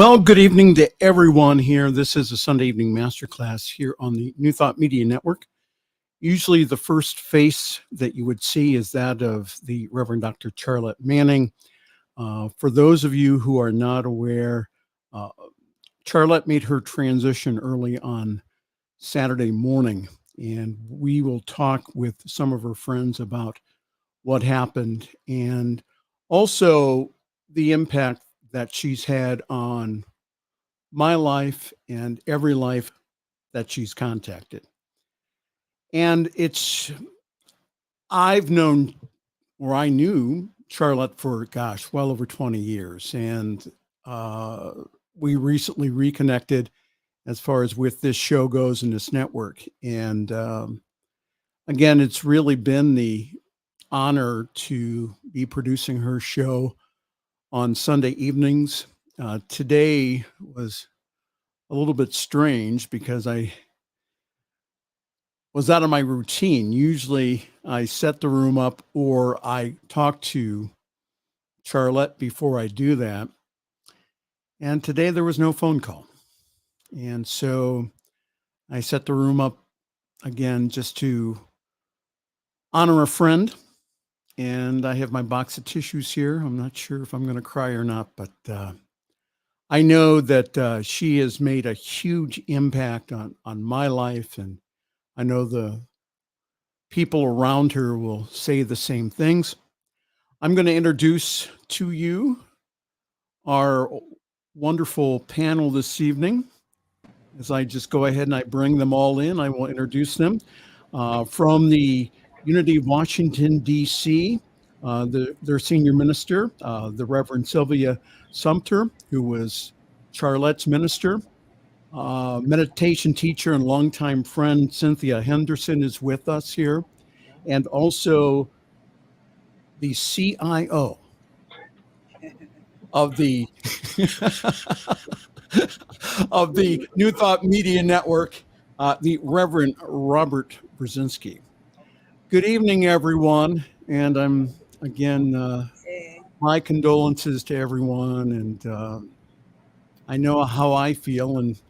Well, good evening to everyone here. This is a Sunday evening masterclass here on the New Thought Media Network. Usually the first face that you would see is that of the Reverend Dr. Charlette Manning. For those of you who are not aware, uh, Charlette made her transition early on Saturday morning, and we will talk with some of her friends about what happened and also the impact that she's had on my life and every life that she's contacted. And I've known, or I knew Charlotte for, gosh, well over 20 years. And uh, we recently reconnected as far as with this show goes and this network. And again, it's really been the honor to be producing her show on Sunday evenings. Today was a little bit strange because I was out of my routine. Usually I set the room up or I talk to Charlette before I do that. And today there was no phone call. And so I set the room up again just to honor a friend. And I have my box of tissues here. I'm not sure if I'm going to cry or not, but I know that she has made a huge impact on my life. And I know the people around her will say the same things. I'm going to introduce to you our wonderful panel this evening. As I just go ahead and I bring them all in, I will introduce them. From the Unity of Washington, D.C., their senior minister, the Reverend Sylvia Sumter, who was Charlette's minister. Meditation teacher and longtime friend Cynthia Henderson is with us here. And also the CIO of the of the New Thought Media Network, the Reverend Robert Brzezinski. Good evening, everyone, and I'm again my condolences to everyone, and I know how I feel. And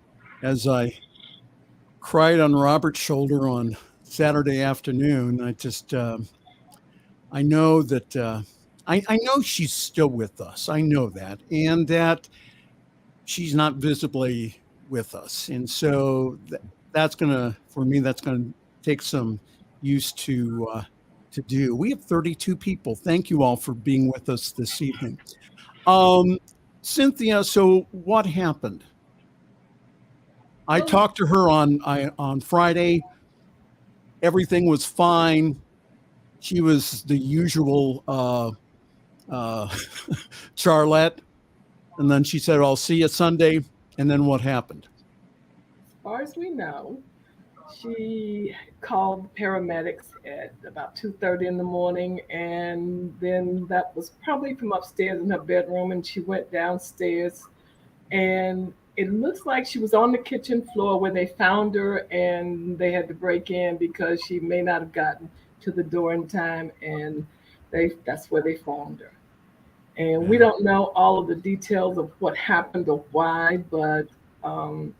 as I cried on Robert's shoulder on Saturday afternoon, I know that I know she's still with us. I know that, and that she's not visibly with us, and so that's gonna, for me, that's gonna take some use to do. We have 32 people. Thank you all for being with us this evening. Um, Cynthia, so what happened? I talked to her on Friday. Everything was fine. She was the usual Charlette. And then she said, I'll see you Sunday. And then what happened? As far as we know, she called the paramedics at about 2:30 in the morning, and then that was probably from upstairs in her bedroom, and she went downstairs, and it looks like she was on the kitchen floor where they found her, and they had to break in because she may not have gotten to the door in time, and that's where they found her. And we don't know all of the details of what happened or why, but um,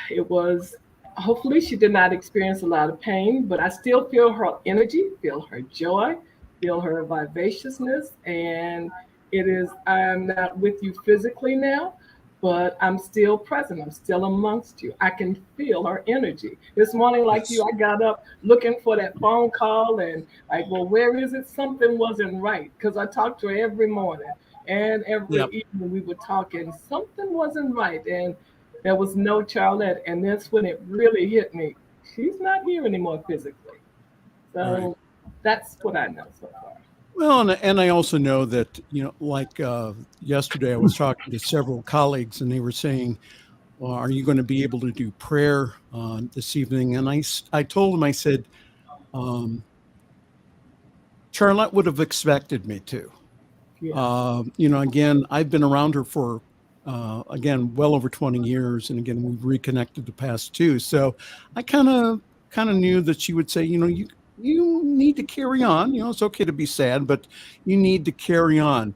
it was, hopefully she did not experience a lot of pain, but I still feel her energy, feel her joy, feel her vivaciousness. And it is, I'm not with you physically now, but I'm still present. I'm still amongst you. I can feel her energy. This morning, like you, I got up looking for that phone call and like, well, where is it? Something wasn't right, because I talked to her every morning and every evening we would talk, and something wasn't right. And there was no Charlette. And that's when it really hit me. She's not here anymore physically. So that's what I know so far. Well, and I also know that, like yesterday, I was talking to several colleagues and they were saying, well, are you going to be able to do prayer this evening? And I told them, I said, Charlette would have expected me to. Yeah. Again, I've been around her for, again, well over 20 years. And again, we've reconnected the past two. So I kind of knew that she would say, you need to carry on. It's okay to be sad, but you need to carry on.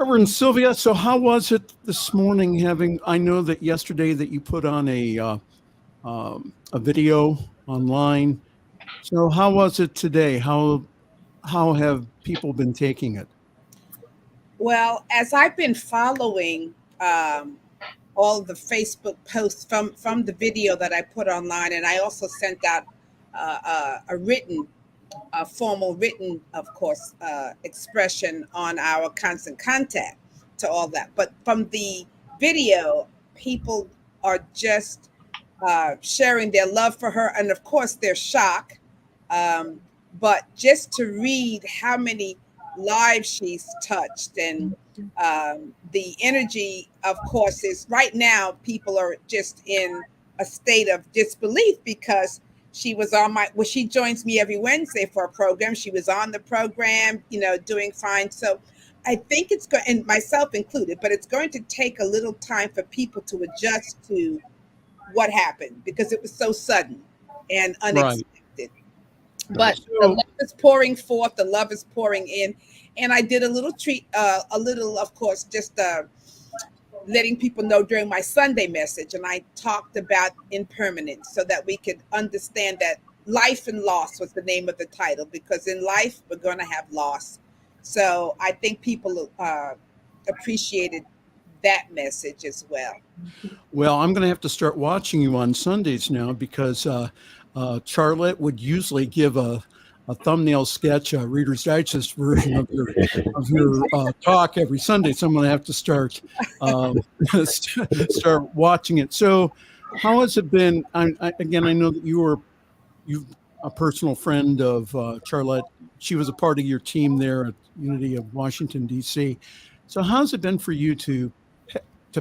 Reverend Sylvia, so how was it this morning I know that yesterday that you put on a video online. So how was it today? How have people been taking it? Well, as I've been following all the Facebook posts from the video that I put online, and I also sent out a formal written, of course, expression on our constant contact to all that. But from the video, people are just sharing their love for her, and of course, their shock. Um, but just to read how many lives she's touched, and the energy, of course, is right now people are just in a state of disbelief because she was on she joins me every Wednesday for a program. She was on the program, doing fine. So I think it's going, and myself included, but it's going to take a little time for people to adjust to what happened because it was so sudden and Right. unexpected. But the love is pouring forth, the love is pouring in. And I did a little treat, of course, just letting people know during my Sunday message. And I talked about impermanence so that we could understand that life and loss was the name of the title, because in life, we're going to have loss. So I think people appreciated that message as well. Well, I'm going to have to start watching you on Sundays now because Charlette would usually give a thumbnail sketch, a Reader's Digest version of your talk every Sunday. So I'm going to have to start start watching it. So, how has it been? Again, I know that you're a personal friend of Charlette. She was a part of your team there at Unity of Washington, D.C. So, how's it been for you to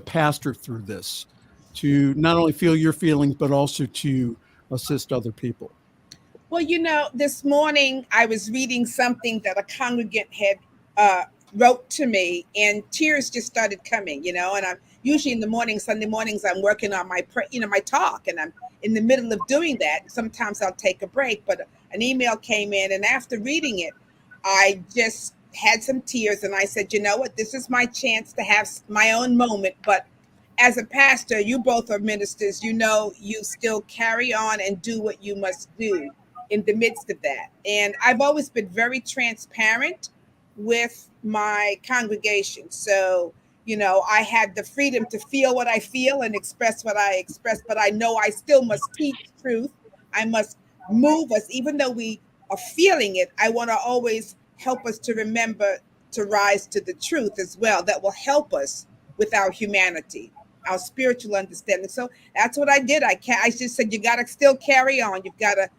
pastor through this, to not only feel your feelings, but also to assist other people? Well, this morning I was reading something that a congregant had wrote to me, and tears just started coming, and I'm usually in the morning, Sunday mornings, I'm working on my talk, and I'm in the middle of doing that. Sometimes I'll take a break, but an email came in, and after reading it, I just had some tears, and I said, you know what, this is my chance to have my own moment. But as a pastor, you both are ministers, you still carry on and do what you must do in the midst of that. And I've always been very transparent with my congregation. So, I had the freedom to feel what I feel and express what I express, but I know I still must teach truth. I must move us, even though we are feeling it. I want to always help us to remember to rise to the truth as well. That will help us with our humanity, our spiritual understanding. So that's what I did. I just said, you got to still carry on. You've got to,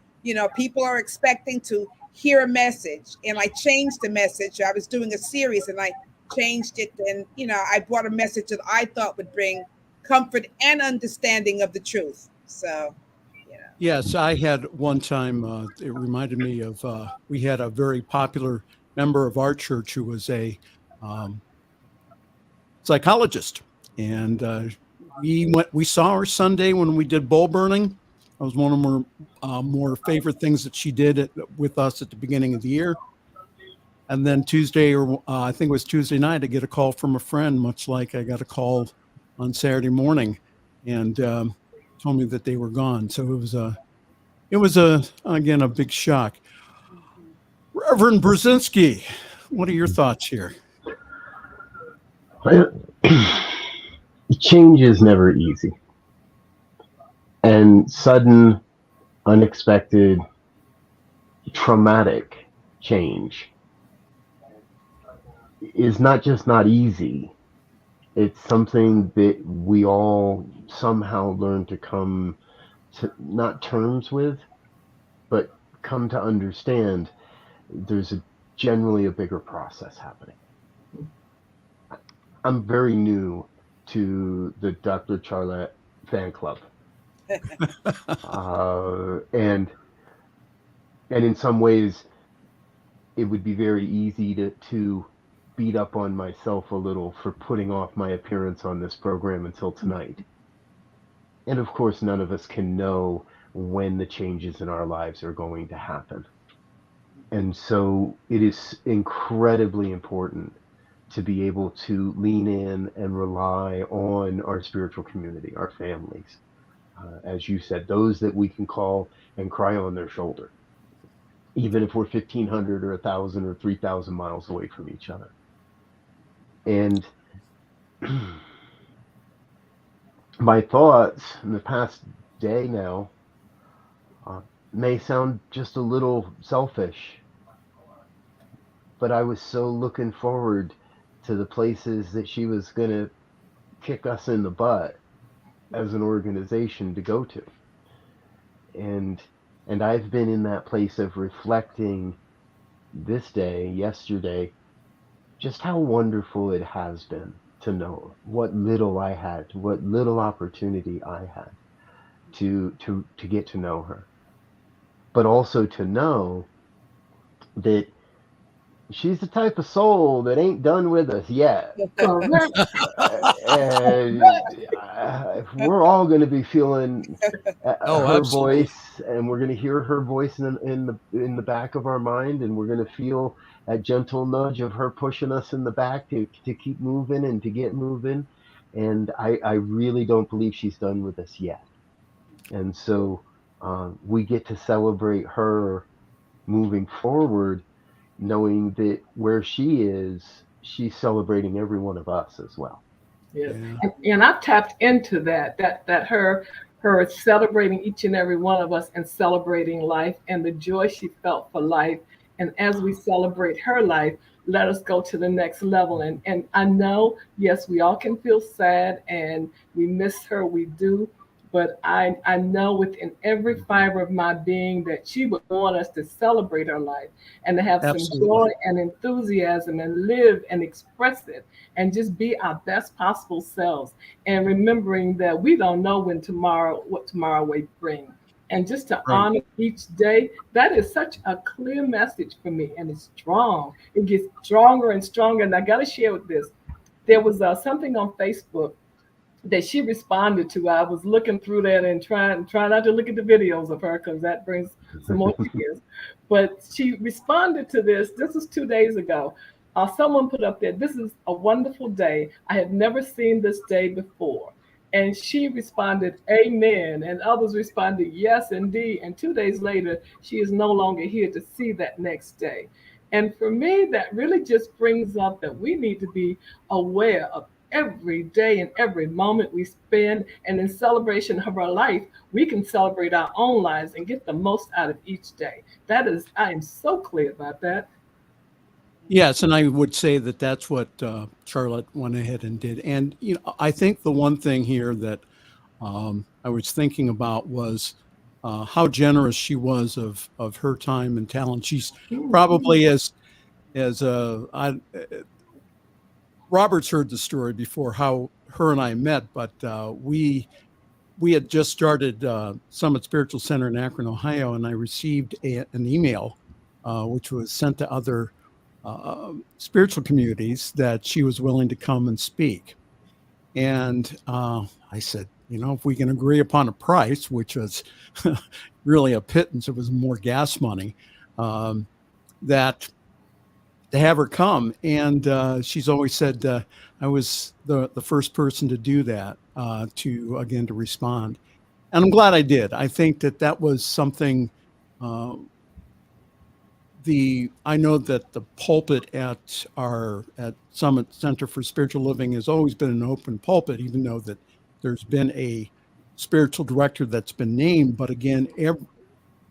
people are expecting to hear a message. And I changed the message. I was doing a series and I changed it. And, I brought a message that I thought would bring comfort and understanding of the truth. So, Yes, I had one time, it reminded me of, we had a very popular member of our church who was a psychologist. And we saw her Sunday when we did bowl burning. That was one of her more favorite things that she did with us at the beginning of the year. And then Tuesday, or I think it was Tuesday night, I get a call from a friend, much like I got a call on Saturday morning, and told me that they were gone. So it was again a big shock. Reverend Brzezinski, what are your thoughts here? Change is never easy, and sudden, unexpected, traumatic change is not just not easy. It's something that we all somehow learn to come to, not terms with, but come to understand. There's generally a bigger process happening. I'm very new to the Dr. Charlette fan club. And in some ways, it would be very easy to beat up on myself a little for putting off my appearance on this program until tonight. And of course, none of us can know when the changes in our lives are going to happen. And so it is incredibly important to be able to lean in and rely on our spiritual community, our families. As you said, those that we can call and cry on their shoulder, even if we're 1,500 or 1,000 or 3,000 miles away from each other. And my thoughts in the past day now may sound just a little selfish, but I was so looking forward to the places that she was going to kick us in the butt as an organization to go to. And I've been in that place of reflecting this day, yesterday, just how wonderful it has been to know what little I had, what little opportunity I had to get to know her. But also to know that she's the type of soul that ain't done with us yet. And we're all going to be feeling her absolutely. voice, and we're going to hear her voice in the back of our mind, and we're going to feel a gentle nudge of her pushing us in the back to keep moving and to get moving. And I really don't believe she's done with us yet. And so we get to celebrate her moving forward, knowing that where she is, she's celebrating every one of us as well. Yes. And I've tapped into that her celebrating each and every one of us and celebrating life and the joy she felt for life. And as we celebrate her life, let us go to the next level. And I know, yes, we all can feel sad and we miss her, we do. But I know within every fiber of my being that she would want us to celebrate her life and to have some joy and enthusiasm and live and express it and just be our best possible selves. And remembering that we don't know what tomorrow will bring. And just to honor each day, that is such a clear message for me. And it's strong. It gets stronger and stronger. And I got to share with this. There was something on Facebook that she responded to. I was looking through that and trying not to look at the videos of her because that brings some more tears. But she responded to this. This was 2 days ago. Someone put up there, "This is a wonderful day. I have never seen this day before." And she responded, "Amen." And others responded, "Yes, indeed." And 2 days later, she is no longer here to see that next day. And for me, that really just brings up that we need to be aware of every day and every moment we spend. And in celebration of our life, we can celebrate our own lives and get the most out of each day. I am so clear about that. Yes, and I would say that that's what Charlotte went ahead and did. And I think the one thing here that I was thinking about was how generous she was of her time and talent. She's probably Robert's heard the story before how her and I met, but we had just started Summit Spiritual Center in Akron, Ohio, and I received an email which was sent to other spiritual communities that she was willing to come and speak. And I said, if we can agree upon a price, which was really a pittance, it was more gas money, that to have her come. And she's always said I was the first person to do that, to respond. And I'm glad I did. I think that was something, I know that the pulpit at Summit Center for Spiritual Living has always been an open pulpit, even though that there's been a spiritual director that's been named. But again,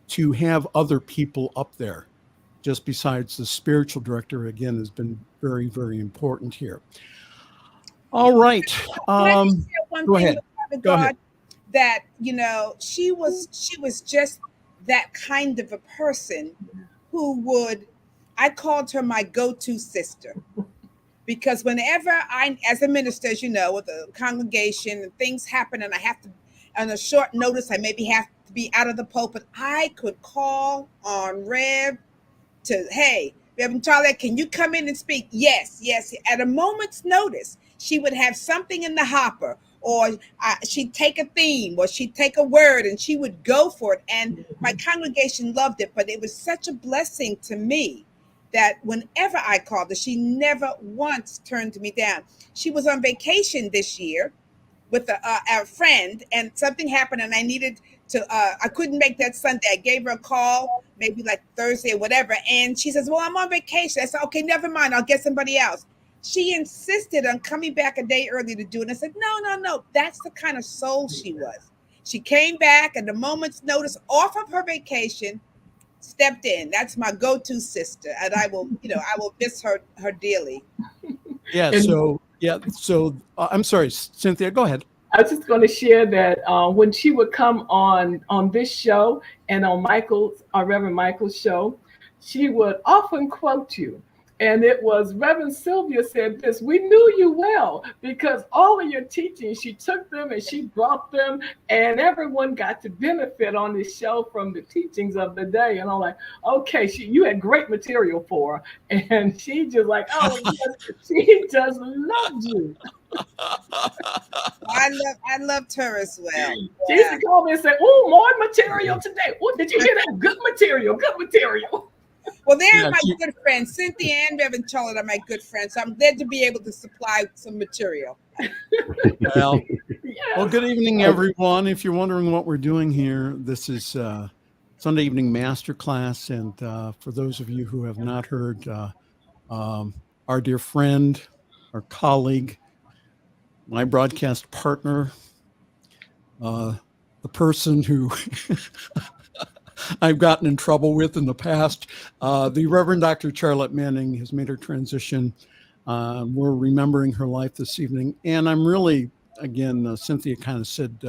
to have other people up there, just besides the spiritual director, again, has been very, very important here. All right. Go ahead. Go ahead. That, she was just that kind of a person who I called her my go-to sister. Because whenever as a minister, as you know, with a congregation and things happen and I have to, on a short notice, I maybe have to be out of the pulpit, I could call on Rev to, "Hey, Reverend Charlette, can you come in and speak?" Yes. At a moment's notice, she would have something in the hopper, or she'd take a theme, or she'd take a word, and she would go for it. And my congregation loved it. But it was such a blessing to me that whenever I called her, she never once turned me down. She was on vacation this year with a friend, and something happened, and I needed to. I couldn't make that Sunday. I gave her a call, maybe like Thursday or whatever, and she says, "Well, I'm on vacation." I said, "Okay, never mind. I'll get somebody else." She insisted on coming back a day early to do it. And I said, "No. That's the kind of soul she was." She came back at a moment's notice off of her vacation, stepped in. That's my go-to sister, and I will miss her dearly. Yeah. So I'm sorry, Cynthia, go ahead. I was just going to share that when she would come on this show and on Reverend Michael's show, she would often quote you. And it was Reverend Sylvia said this: "We knew you well because all of your teachings, she took them and she brought them, and everyone got to benefit on this show from the teachings of the day." And I'm like, okay, you had great material for her. And she just like, oh, she just loved you. I loved her as well. She used to call me and say, "Oh, more material today. Oh, did you hear that? Good material, good material." Well, they're my good friends. Cynthia and Reverend Charlotte are my good friends. So I'm glad to be able to supply some material. Well, good evening, everyone. If you're wondering what we're doing here, this is Sunday evening masterclass. And for those of you who have not heard, our dear friend, our colleague, my broadcast partner, the person who I've gotten in trouble with in the past, the Reverend Dr. Charlette Manning has made her transition. We're remembering her life this evening. And I'm really, again, Cynthia kind of said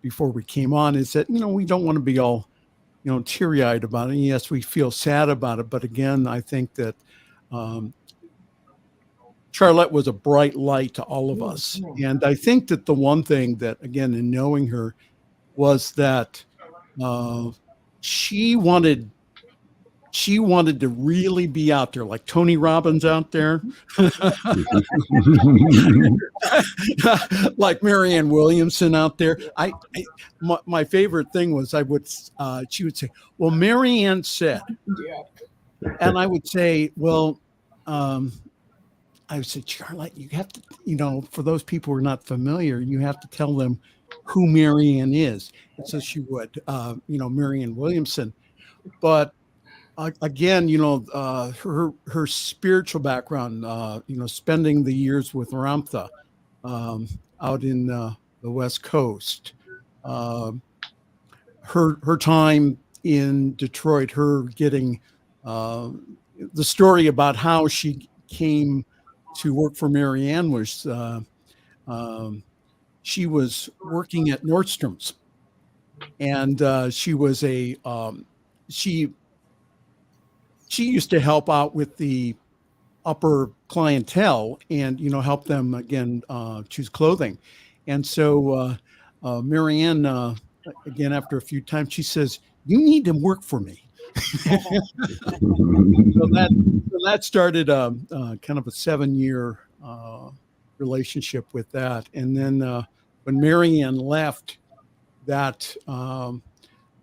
before we came on, is that, we don't want to be all, teary-eyed about it. And yes, we feel sad about it. But again, I think that Charlette was a bright light to all of us. And I think that the one thing that, again, in knowing her, was that she wanted to really be out there, like Tony Robbins out there, like Marianne Williamson out there. My favorite thing was she would say, "Well, Marianne said," and I would say, "Well," I would say, "Charlotte, you have to, for those people who are not familiar, you have to tell them who Marianne is." And so she would, Marianne Williamson. But again, her spiritual background, spending the years with Ramtha out in the West Coast, her time in Detroit, her getting the story about how she came to work for Marianne was she was working at Nordstrom's, and she was she used to help out with the upper clientele and help them again choose clothing. And so Marianne again, after a few times, she says, "You need to work for me." So that started kind of a 7-year relationship with that. And then when Marianne left, that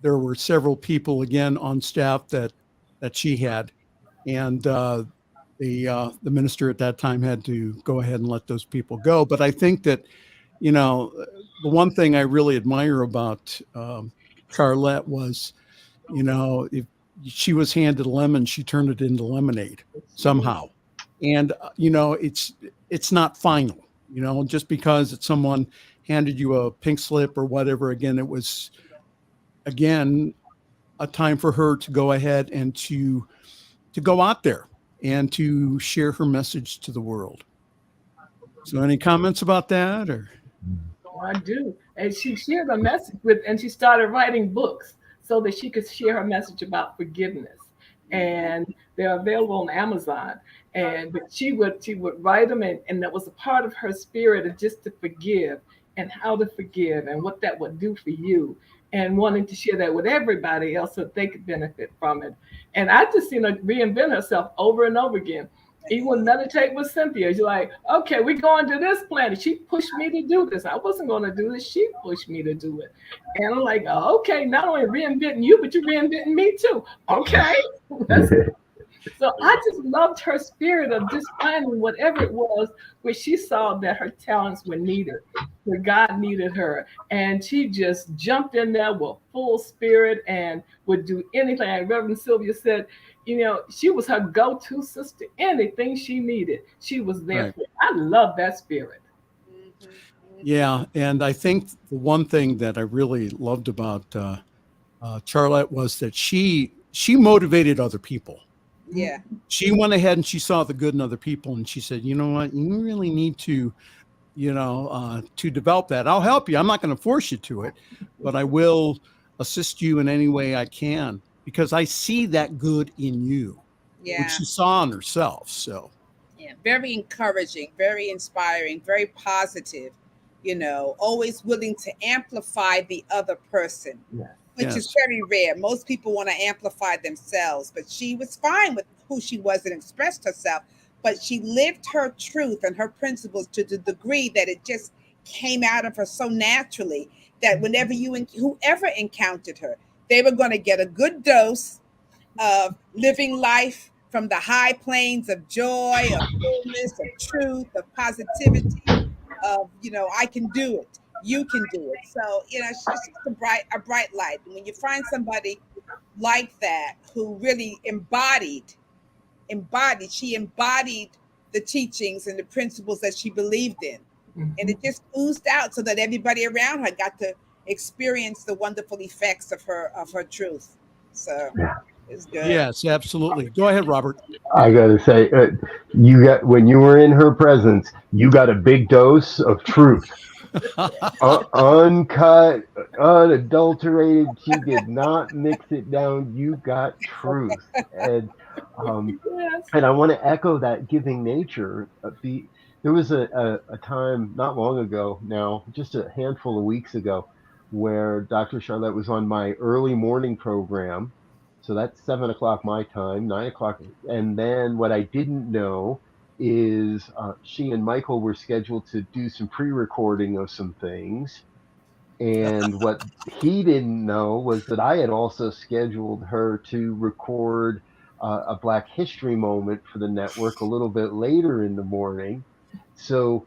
there were several people again on staff that she had, and the minister at that time had to go ahead and let those people go. But I think that the one thing I really admire about Charlette was, if she was handed a lemon, she turned it into lemonade somehow. And it's not final, just because someone handed you a pink slip or whatever. Again, it was a time for her to go ahead and to go out there and to share her message to the world. So any comments about that? Or I do. And she shared a message and she started writing books so that she could share her message about forgiveness. And they're available on Amazon. But she would write them, and that was a part of her spirit, of just to forgive and how to forgive and what that would do for you, and wanting to share that with everybody else so that they could benefit from it. And I just seen her reinvent herself over and over again. Even with Meditate with Cynthia, you're like, okay, we're going to this planet. She pushed me to do this. I wasn't going to do this. She pushed me to do it. And I'm like, oh, okay, not only reinventing you, but you're reinventing me too. Okay. That's it. So I just loved her spirit of just finding whatever it was where she saw that her talents were needed, where God needed her. And she just jumped in there with full spirit and would do anything. And Reverend Sylvia said, she was her go-to sister. Anything she needed, she was there for. I love that spirit. Yeah. And I think the one thing that I really loved about Charlette was that she motivated other people. Yeah. She went ahead and she saw the good in other people. And she said, you know what, you really need to, to develop that. I'll help you. I'm not going to force you to it, but I will assist you in any way I can, because I see that good in you, which she saw in herself. So, yeah, very encouraging, very inspiring, very positive, always willing to amplify the other person. Yeah. Which is very rare. Most people want to amplify themselves, but she was fine with who she was and expressed herself. But she lived her truth and her principles to the degree that it just came out of her so naturally that whenever whoever encountered her, they were going to get a good dose of living life from the high planes of joy, of fullness, of truth, of positivity, of, I can do it. You can do it. So, it's just a bright light. And when you find somebody like that who really embodied the teachings and the principles that she believed in. Mm-hmm. And it just oozed out so that everybody around her got to experience the wonderful effects of her truth. So it's good. Yes, absolutely. Go ahead, Robert. I gotta say, when you were in her presence, you got a big dose of truth. Uncut, unadulterated. She did not mix it down. You got truth, and I want to echo that giving nature. There was a time not long ago now, just a handful of weeks ago, where Dr. Charlette was on my early morning program. So that's 7 o'clock my time, 9 o'clock, and then what I didn't know is she and Michael were scheduled to do some pre-recording of some things. And what he didn't know was that I had also scheduled her to record a Black History moment for the network a little bit later in the morning. So,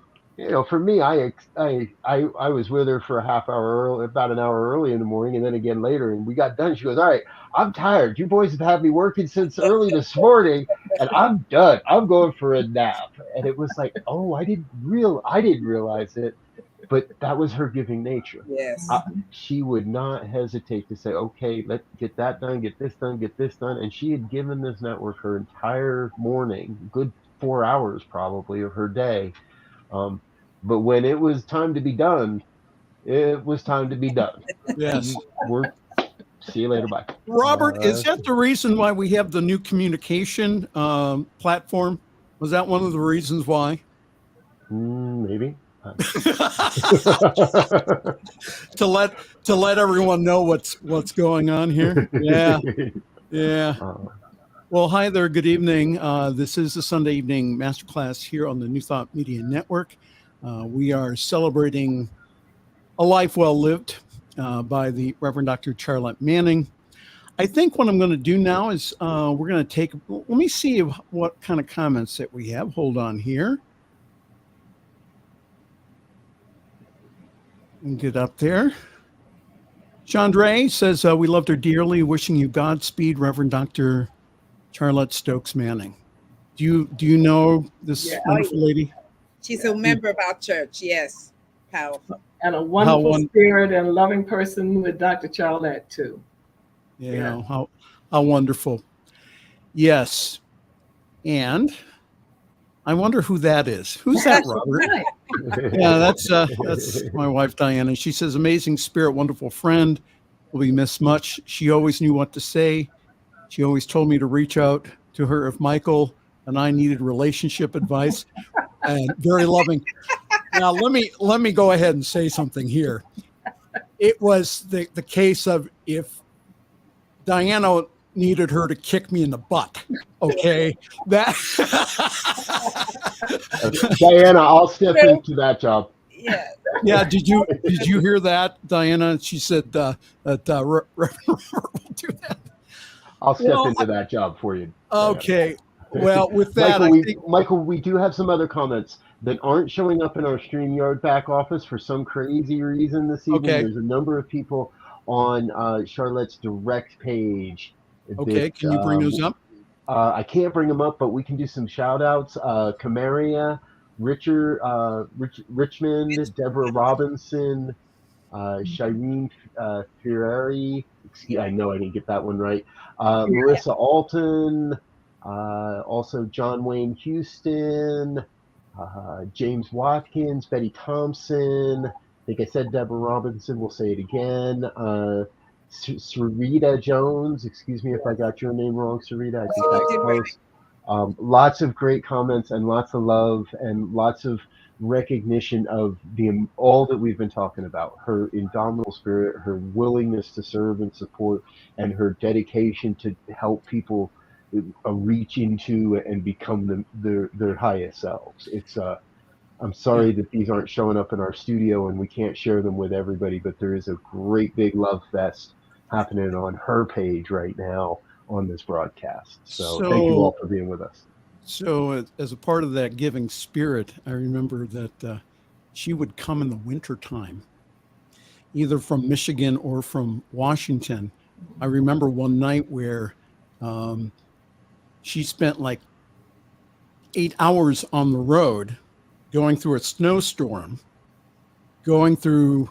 for me, I was with her for a half hour early, about an hour early in the morning, and then again later, and we got done. She goes, "All right, I'm tired. You boys have had me working since early this morning, and I'm done. I'm going for a nap." And it was like, oh, I didn't realize it, but that was her giving nature. Yes. She would not hesitate to say, "Okay, let's get that done, get this done, get this done." And she had given this network her entire morning, good 4 hours probably of her day. But when it was time to be done, it was time to be done. Yes. See you later. Bye. Robert, is that the reason why we have the new communication platform? Was that one of the reasons why? Maybe. to let everyone know what's going on here. Yeah. Well, hi there. Good evening. This is the Sunday evening masterclass here on the New Thought Media Network. We are celebrating a life well lived by the Reverend Dr. Charlette Manning. I think what I'm going to do now is we're going to take, let me see what kind of comments that we have. Hold on here. And get up there. Chandra says, we loved her dearly. Wishing you Godspeed, Reverend Dr. Charlette Stokes Manning. Do you know this wonderful lady? She's a member of our church. Yes. Powerful. And a wonderful spirit and loving person with Dr. Charlette too. Yeah. How wonderful. Yes. And I wonder who that is. Who's that, Robert? Yeah, that's my wife, Diana. She says, amazing spirit, wonderful friend. Will be missed much. She always knew what to say. She always told me to reach out to her if Michael and I needed relationship advice. And very loving. Now, let me go ahead and say something here. It was the case of if Diana needed her to kick me in the butt. Okay, that Diana, I'll step into that job. Yeah. Did you hear that, Diana? She said that Reverend Robert will do that. I'll step Well, into that job for you. Okay. Well, with that, Michael, we do have some other comments that aren't showing up in our StreamYard back office for some crazy reason this evening. Okay. There's a number of people on Charlette's direct page. Okay. Can you bring those up? I can't bring them up, but we can do some shout outs. Camaria, Richmond, Deborah Robinson, Shireen Ferrari. I know I didn't get that one right. Marissa Alton, also John Wayne Houston, James Watkins, Betty Thompson. I think I said Deborah Robinson. We'll say it again. Sarita Jones. Excuse me if I got your name wrong, Sarita. I think that's close. Lots of great comments and lots of love and lots of recognition of all that we've been talking about. Her indomitable spirit, her willingness to serve and support, and her dedication to help people reach into and become their highest selves. I'm sorry that these aren't showing up in our studio and we can't share them with everybody, but there is a great big love fest happening on her page right now on this broadcast. So thank you all for being with us. So as a part of that giving spirit, I remember that she would come in the wintertime, either from Michigan or from Washington. I remember one night where she spent like 8 hours on the road going through a snowstorm, going through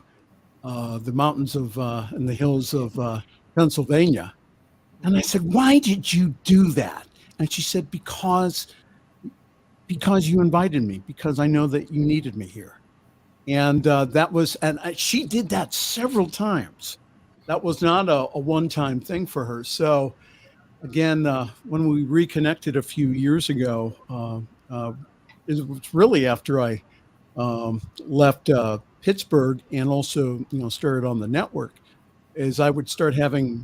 the mountains of and the hills of Pennsylvania. And I said, why did you do that? And she said, because you invited me, because I know that you needed me here. And she did that several times. That was not a one-time thing for her. So again, when we reconnected a few years ago, it was really after I left Pittsburgh and also, started on the network, is I would start having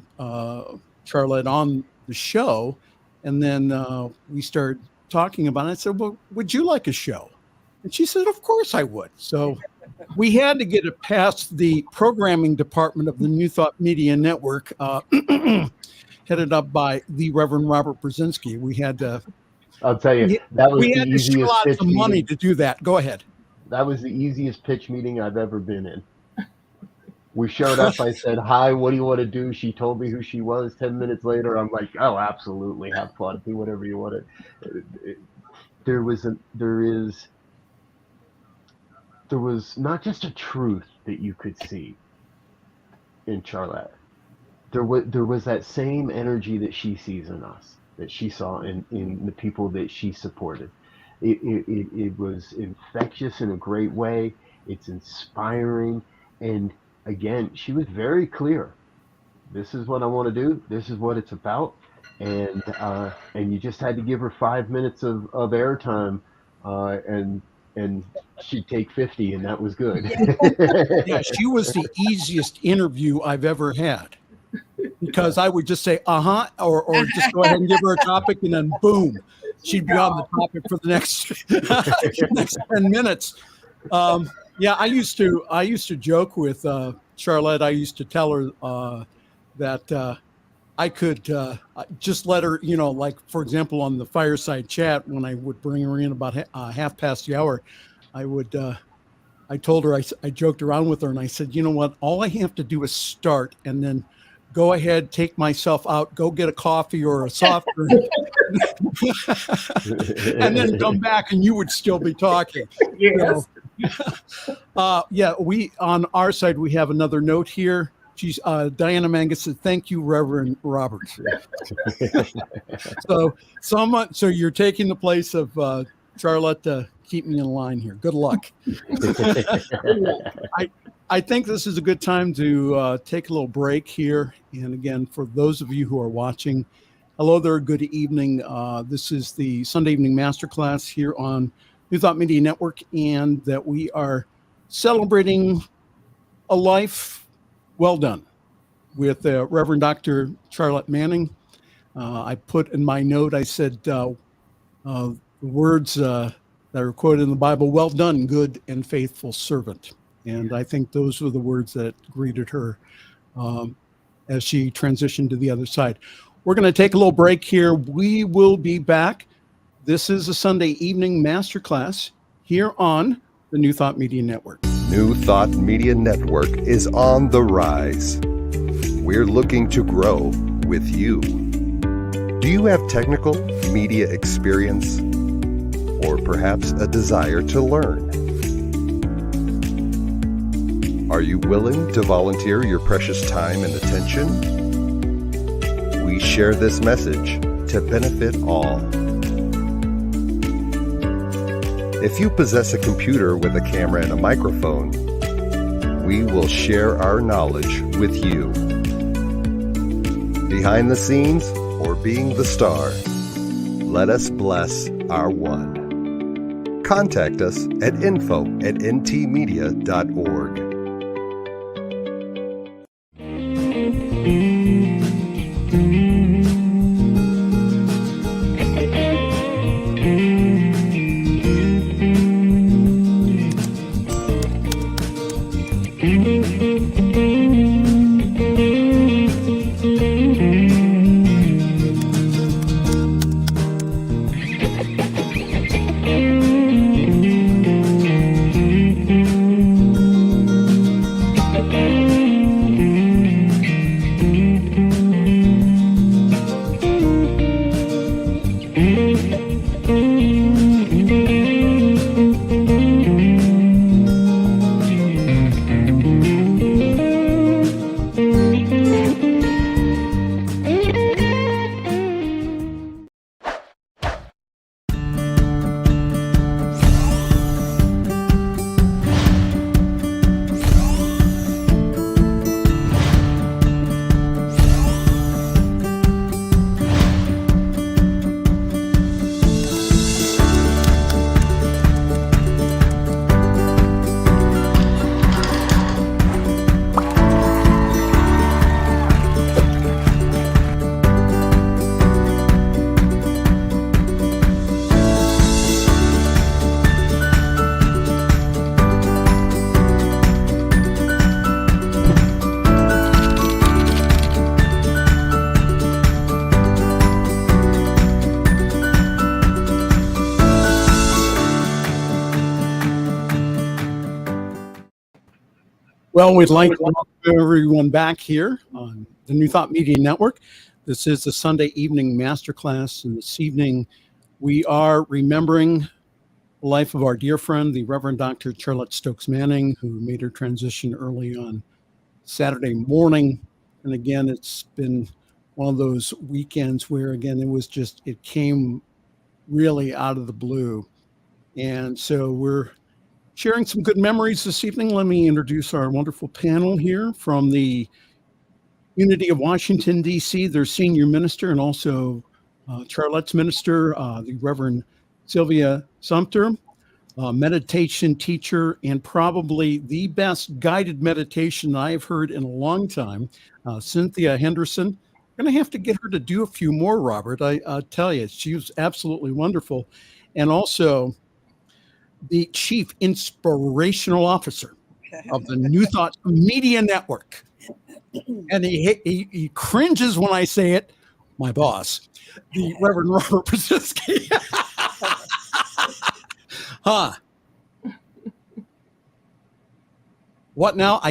Charlette on the show. And then we started talking about it. I said, well, would you like a show? And she said, of course I would. So we had to get it past the programming department of the New Thought Media Network, headed up by the Reverend Robert Brzezinski. We had to... I'll tell you, that was the easiest pitch meeting. We had to shell out some money to do that. Go ahead. That was the easiest pitch meeting I've ever been in. We showed up. I said, hi, what do you want to do? She told me who she was. 10 minutes later, I'm like, oh, absolutely. Have fun. Do whatever you want to. There was not just a truth that you could see in Charlette. There was that same energy that she sees in us, that she saw in the people that she supported. It was infectious in a great way. It's inspiring. And again, she was very clear. This is what I want to do. This is what it's about. And you just had to give her 5 minutes of airtime, and she'd take 50, and that was good. Yeah, she was the easiest interview I've ever had, because I would just say, or just go ahead and give her a topic, and then boom, she'd be on the topic for the next 10 minutes. Yeah, I used to joke with Charlette. I used to tell her that I could just let her, like, for example, on the fireside chat, when I would bring her in about half past the hour, I told her, I joked around with her, and I said, you know what, all I have to do is start, and then go ahead, take myself out, go get a coffee or a soft drink, and then come back, and you would still be talking. Yes. Yeah, we on our side, we have another note here. She's Diana Mangus said, "Thank you, Reverend Roberts." So you're taking the place of Charlette to keep me in line here. Good luck. I think this is a good time to take a little break here. And again, for those of you who are watching, hello there, good evening. This is the Sunday Evening Masterclass here on New Thought Media Network, and that we are celebrating a life well done with Reverend Dr. Charlette Manning. I put in my note, I said the words that are quoted in the Bible, well done, good and faithful servant. And I think those were the words that greeted her as she transitioned to the other side. We're going to take a little break here. We will be back. This is a Sunday evening masterclass here on the New Thought Media Network. New Thought Media Network is on the rise. We're looking to grow with you. Do you have technical media experience or perhaps a desire to learn? Are you willing to volunteer your precious time and attention? We share this message to benefit all. If you possess a computer with a camera and a microphone, we will share our knowledge with you. Behind the scenes or being the star, let us bless our one. Contact us at info@ntmedia.org. Well, we'd like to welcome everyone back here on the New Thought Media Network. This is the Sunday evening masterclass, and this evening we are remembering the life of our dear friend, the Reverend Dr. Charlette Stokes Manning, who made her transition early on Saturday morning. And again, it's been one of those weekends where, again, it came really out of the blue. And so we're sharing some good memories this evening. Let me introduce our wonderful panel here from the Unity of Washington, D.C., their senior minister and also Charlette's minister, the Reverend Sylvia Sumter, meditation teacher, and probably the best guided meditation I've heard in a long time, Cynthia Henderson. I'm going to have to get her to do a few more, Robert. I tell you, she was absolutely wonderful. And also the Chief Inspirational Officer of the New Thought Media Network. And he cringes when I say it, my boss, the Reverend Robert Brzezinski. Huh. What now?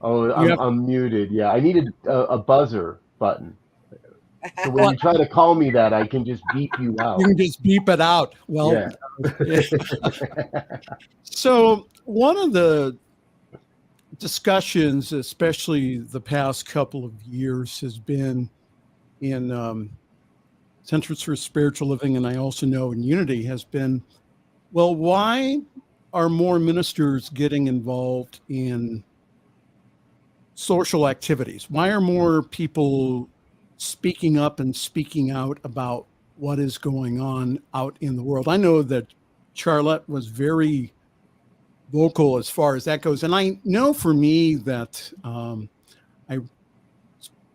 I'm muted. Yeah, I needed a buzzer button. So when you try to call me that, I can just beep you out. You can just beep it out. Well, yeah. So one of the discussions, especially the past couple of years, has been in Centers for Spiritual Living, and I also know in Unity, has been, well, why are more ministers getting involved in social activities? Why are more people speaking up and speaking out about what is going on out in the world? I know that Charlette was very vocal as far as that goes. And I know for me that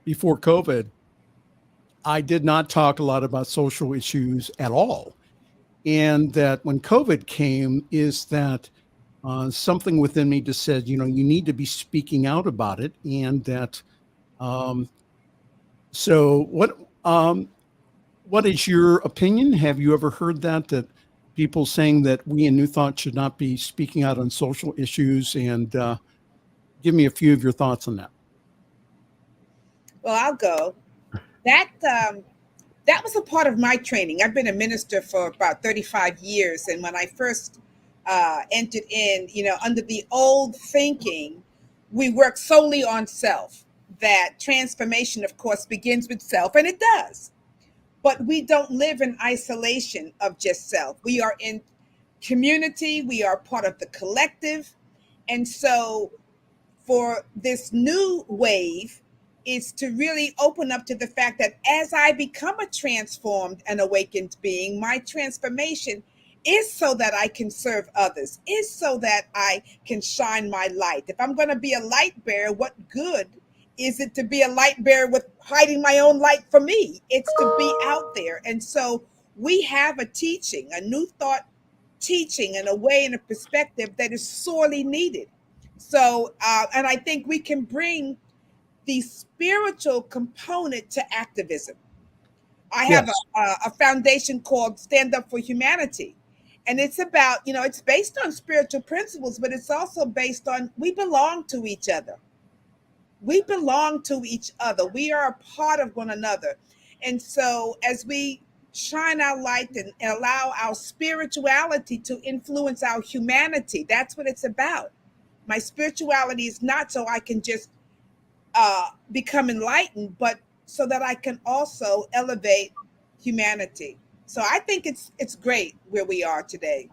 before COVID, I did not talk a lot about social issues at all. And that when COVID came, is that something within me just said, you need to be speaking out about it. And that So what is your opinion? Have you ever heard that people saying that we in New Thought should not be speaking out on social issues? And give me a few of your thoughts on that. Well, I'll go. That was a part of my training. I've been a minister for about 35 years. And when I first entered in, under the old thinking, we work solely on self. That transformation, of course, begins with self, and it does. But we don't live in isolation of just self. We are in community. We are part of the collective. And so for this new wave is to really open up to the fact that as I become a transformed and awakened being, my transformation is so that I can serve others, is so that I can shine my light. If I'm going to be a light bearer, what good is it to be a light bearer with hiding my own light from me? It's to be out there. And so we have a teaching, a New Thought teaching, in a way, in a perspective that is sorely needed. So, and I think we can bring the spiritual component to activism. I have a foundation called Stand Up for Humanity. And it's about, it's based on spiritual principles, but it's also based on we belong to each other. We belong to each other. We are a part of one another. And so as we shine our light and allow our spirituality to influence our humanity, that's what it's about. My spirituality is not so I can just become enlightened, but so that I can also elevate humanity. So I think it's great where we are today.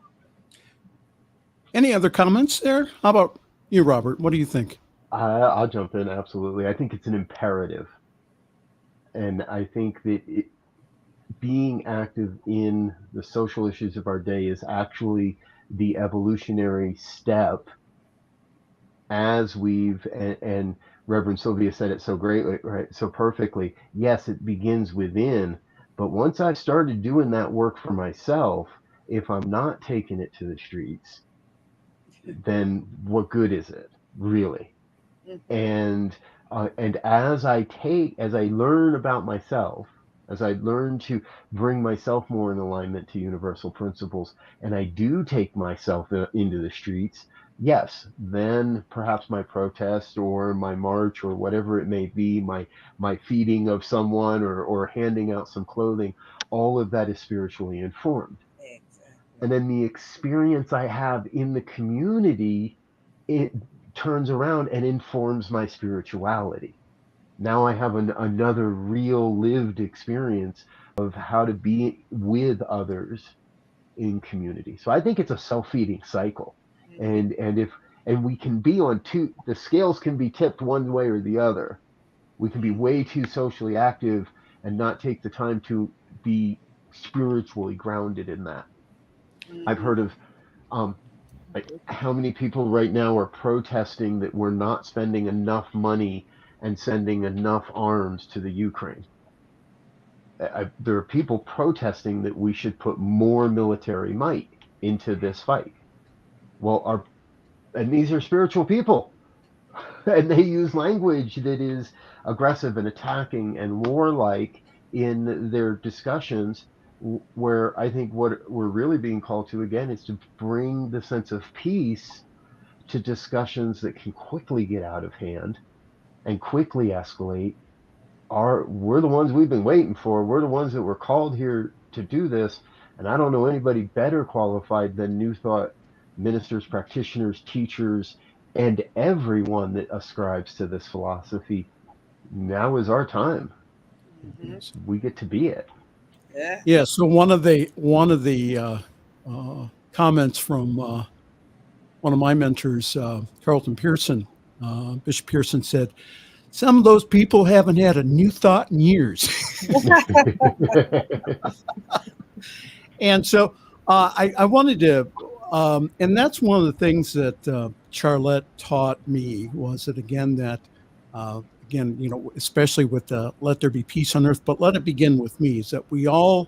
Any other comments there? How about you, Robert? What do you think? I'll jump in. Absolutely. I think it's an imperative. And I think that being active in the social issues of our day is actually the evolutionary step as and Reverend Sylvia said it so greatly, right? So perfectly. Yes, it begins within, but once I've started doing that work for myself, if I'm not taking it to the streets, then what good is it, really? And as I learn about myself, as I learn to bring myself more in alignment to universal principles, and I do take myself into the streets, yes, then perhaps my protest or my march or whatever it may be, my feeding of someone or handing out some clothing, all of that is spiritually informed. Exactly. And then the experience I have in the community, it turns around and informs my spirituality. Now I have another real lived experience of how to be with others in community. So I think it's a self-feeding cycle. And we can be on the scales can be tipped one way or the other. We can be way too socially active and not take the time to be spiritually grounded in that. I've heard of how many people right now are protesting that we're not spending enough money and sending enough arms to the Ukraine. There are people protesting that we should put more military might into this fight. Well, and these are spiritual people, and they use language that is aggressive and attacking and warlike in their discussions, where I think what we're really being called to again is to bring the sense of peace to discussions that can quickly get out of hand and quickly escalate. We're the ones we've been waiting for. We're the ones that were called here to do this, and I don't know anybody better qualified than New Thought ministers, practitioners, teachers, and everyone that ascribes to this philosophy. Now is our time. Mm-hmm. We get to be it. Yeah. So one of the comments from one of my mentors, Carlton Pearson, Bishop Pearson, said, "Some of those people haven't had a new thought in years." And so I wanted to, and that's one of the things that Charlette taught me, was that again, especially with the let there be peace on earth, but let it begin with me, is that we all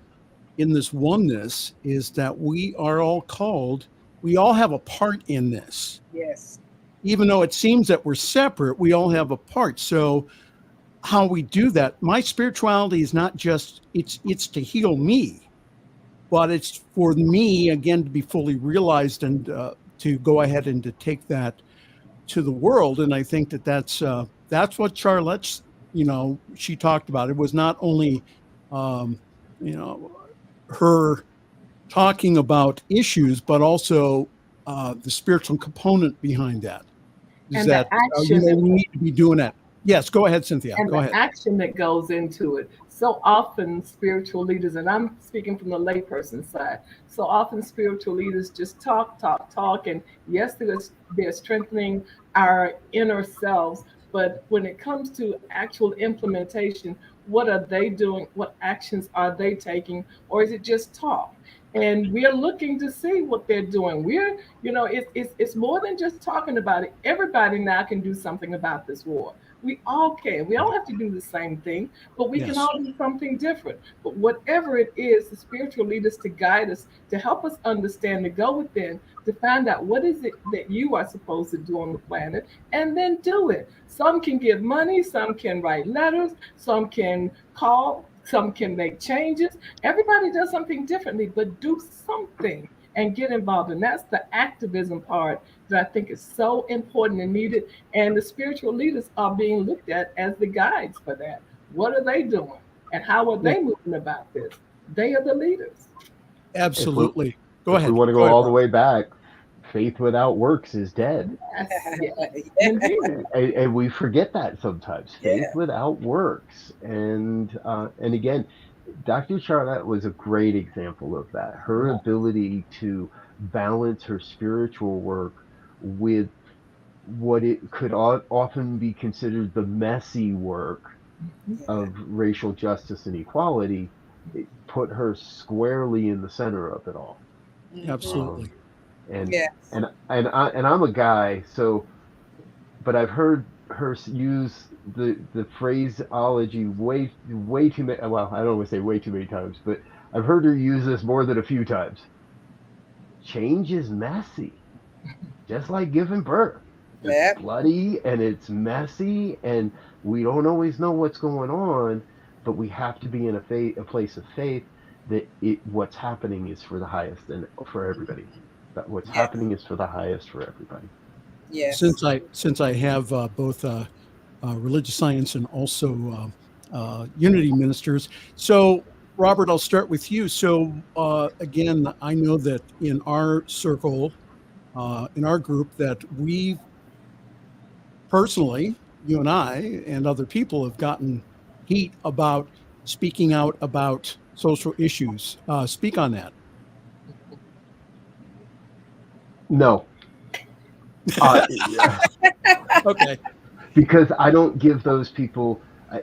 in this oneness, is that we are all called, we all have a part in this. Yes. Even though it seems that we're separate, we all have a part. So how we do that. My spirituality is not just it's to heal me, but it's for me again to be fully realized and to go ahead and to take that to the world. And I think that's what Charlette's, she talked about. It was not only you know her talking about issues, but also the spiritual component behind that. Is And the that action that we need to be doing that? Yes, go ahead, Cynthia. and Go the ahead. action that goes into it. So often, spiritual leaders, and I'm speaking from the layperson side, so often spiritual leaders just talk, talk, talk. And yes, they're strengthening our inner selves. But when it comes to actual implementation, what are they doing? What actions are they taking? Or is it just talk? And we're looking to see what they're doing. It's more than just talking about it. Everybody now can do something about this war. We all can. We all have to do the same thing, but we can Yes. all do something different. But whatever it is, the spiritual leaders to guide us, to help us understand, to go within, to find out what is it that you are supposed to do on the planet, and then do it. Some can give money, some can write letters, some can call, some can make changes. Everybody does something differently, but do something and get involved. And that's the activism part that I think is so important and needed. And the spiritual leaders are being looked at as the guides for that. What are they doing? And how are they moving about this? They are the leaders. Absolutely. Go If ahead. we want to Go go ahead, all the Rob. way back, faith without works is dead. Yes, indeed. And we forget that sometimes. Faith Yeah. without works. And again, Dr. Charlette was a great example of that. Her ability to balance her spiritual work with what it could often be considered the messy work of racial justice and equality, it put her squarely in the center of it all. Absolutely. And Yes. I'm a guy, so, but I've heard her use the phraseology way too many. Well, I don't want to say way too many times, but I've heard her use this more than a few times. Change is messy, just like giving birth. It's Yep. bloody and it's messy, and we don't always know what's going on, but we have to be in a place of faith that what's happening is for the highest and for everybody. That what's Yes. happening is for the highest for everybody. Yes. Since I have both religious science and also unity ministers, so Robert, I'll start with you. So again, I know that in our circle, in our group, that we personally, you and I and other people have gotten heat about speaking out about social issues. Speak on that. No, Okay. because I don't give those people. I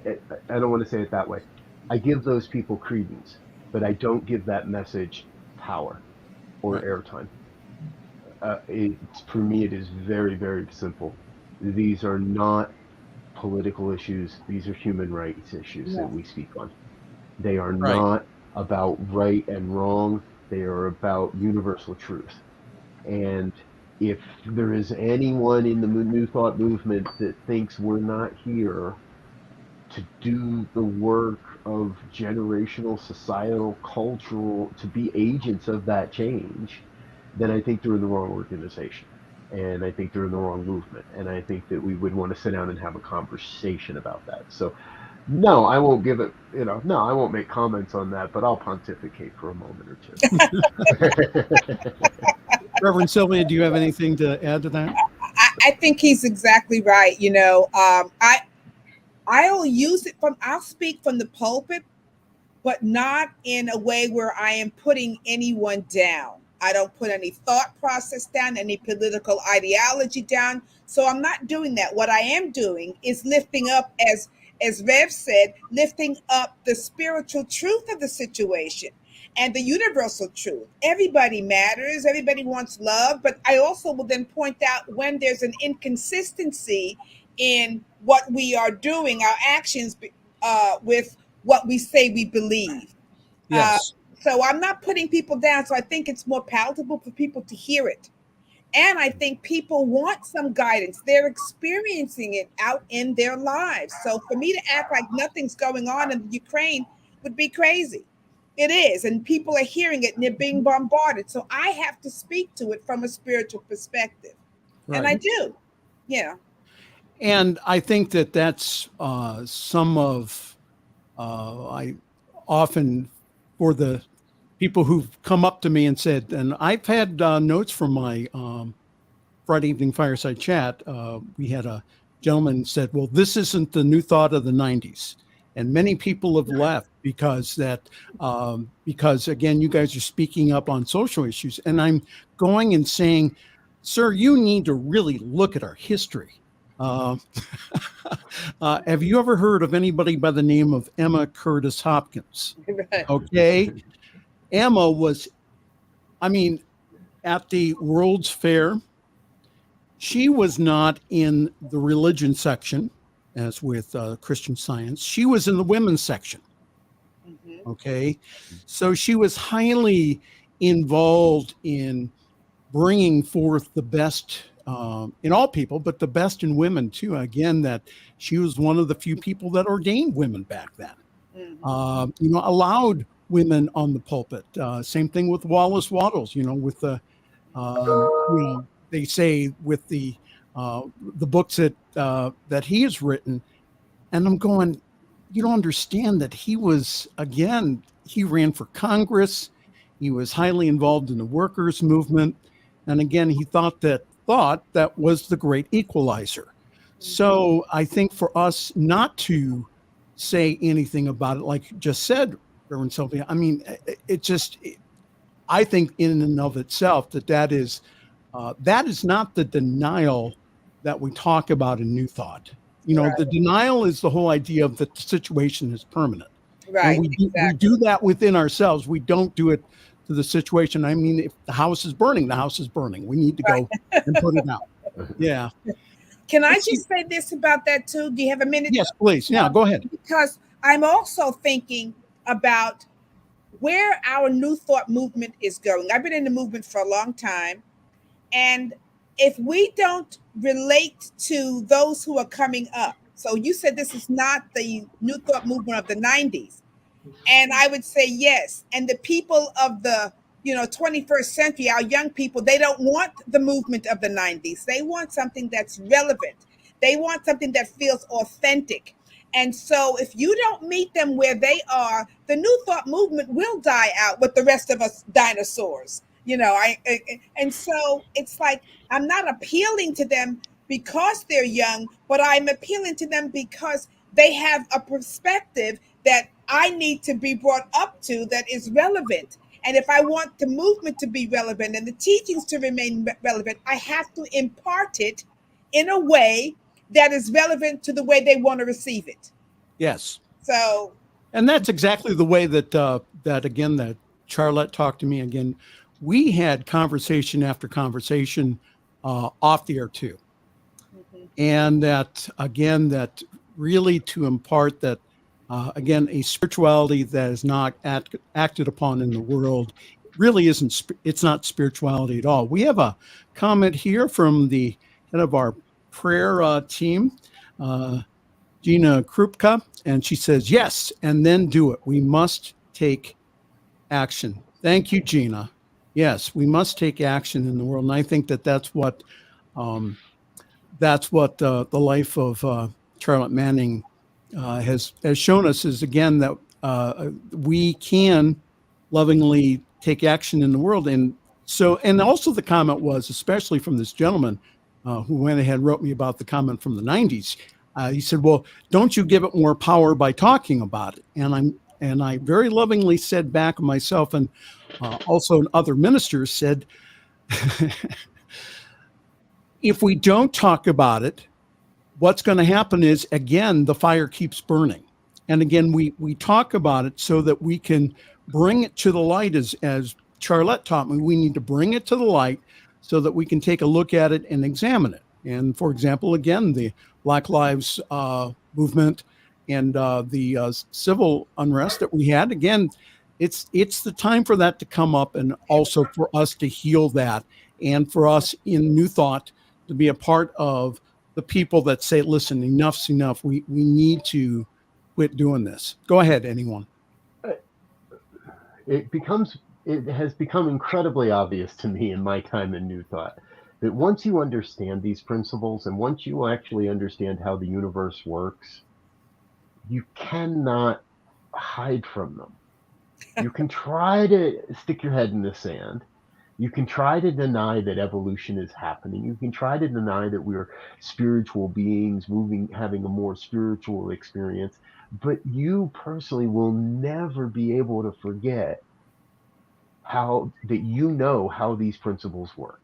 don't want to say it that way. I give those people credence, but I don't give that message power or Right. airtime. For me, it is very, very simple. These are not political issues. These are human rights issues that we speak on. They are Right. not about right and wrong. They are about universal truth. And if there is anyone in the New Thought movement that thinks we're not here to do the work of generational, societal, cultural, to be agents of that change, then I think they're in the wrong organization. And I think they're in the wrong movement. And I think that we would want to sit down and have a conversation about that. So, no, I won't give it, no, I won't make comments on that, but I'll pontificate for a moment or two. Reverend Sylvia, do you have anything to add to that? I think he's exactly right. I'll speak from the pulpit, but not in a way where I am putting anyone down. I don't put any thought process down, any political ideology down. So I'm not doing that. What I am doing is lifting up, as Rev said, lifting up the spiritual truth of the situation and the universal truth. Everybody matters. Everybody wants love. But I also will then point out when there's an inconsistency in what we are doing, our actions with what we say we believe. Yes. So I'm not putting people down. So I think it's more palatable for people to hear it And I think people want some guidance. They're experiencing it out in their lives. So for me to act like nothing's going on in Ukraine would be crazy. It is. And people are hearing it and they're being bombarded. So I have to speak to it from a spiritual perspective. Right. And I do. Yeah. And I think that that's some of, I often, for the people who've come up to me and said, and I've had notes from my Friday evening fireside chat. We had a gentleman said, well, this isn't the new thought of the 90s. And many people have left because again, you guys are speaking up on social issues. And I'm going and saying, sir, you need to really look at our history. Have you ever heard of anybody by the name of Emma Curtis Hopkins? Right. Okay. Emma was, at the World's Fair, she was not in the religion section, as with Christian Science. She was in the women's section. Mm-hmm. Okay. So she was highly involved in bringing forth the best in all people, but the best in women too. Again, that she was one of the few people that ordained women back then. Mm-hmm. Allowed women on the pulpit. Same thing with Wallace Wattles. With the they say with the books that he has written, and I'm going, you don't understand that he was, again, he ran for Congress. He was highly involved in the workers' movement. And again, he thought that was the great equalizer. So I think for us not to say anything about it, like you just said, Reverend Sylvia, I think in and of itself that is not the denial that we talk about in New Thought. Right. The denial is the whole idea of that the situation is permanent. Right. And we do that within ourselves. We don't do it to the situation. If the house is burning, the house is burning. We need to go and put it out. Yeah. Can I just say this about that too? Do you have a minute? Yes, please. Yeah, go ahead. Because I'm also thinking about where our New Thought movement is going. I've been in the movement for a long time. And if we don't relate to those who are coming up, so you said this is not the New Thought movement of the 90s. And I would say yes. And the people of the 21st century, our young people, they don't want the movement of the 90s. They want something that's relevant. They want something that feels authentic. And so if you don't meet them where they are, the New Thought movement will die out with the rest of us dinosaurs. And so it's like, I'm not appealing to them because they're young, but I'm appealing to them because they have a perspective that I need to be brought up to that is relevant. And if I want the movement to be relevant and the teachings to remain relevant, I have to impart it in a way that is relevant to the way they want to receive it. Yes. So. And that's exactly the way that that Charlette talked to me again. We had conversation after conversation off the air too. Mm-hmm. And that really to impart that, again, a spirituality that is not acted upon in the world really it's not spirituality at all. We have a comment here from the head of our prayer team, Gina Krupka, and she says, yes, and then do it. We must take action. Thank you, Gina. Yes, we must take action in the world. And I think that's what the life of Charlette Manning has shown us is, again, that we can lovingly take action in the world. And also the comment was, especially from this gentleman who went ahead and wrote me about the comment from the 90s. He said, well, don't you give it more power by talking about it? And I very lovingly said back myself, and also other ministers said, if we don't talk about it, what's going to happen is, again, the fire keeps burning. And again, we talk about it so that we can bring it to the light, as Charlette taught me. We need to bring it to the light so that we can take a look at it and examine it. And for example, again, the Black Lives movement and the civil unrest that we had, again, it's the time for that to come up, and also for us to heal that and for us in New Thought to be a part of the people that say, listen, enough's enough. We need to quit doing this. Go ahead, anyone. It has become incredibly obvious to me in my time in New Thought that once you understand these principles and once you actually understand how the universe works, you cannot hide from them. You can try to stick your head in the sand. You can try to deny that evolution is happening. You can try to deny that we're spiritual beings having a more spiritual experience. But you personally will never be able to forget how these principles work.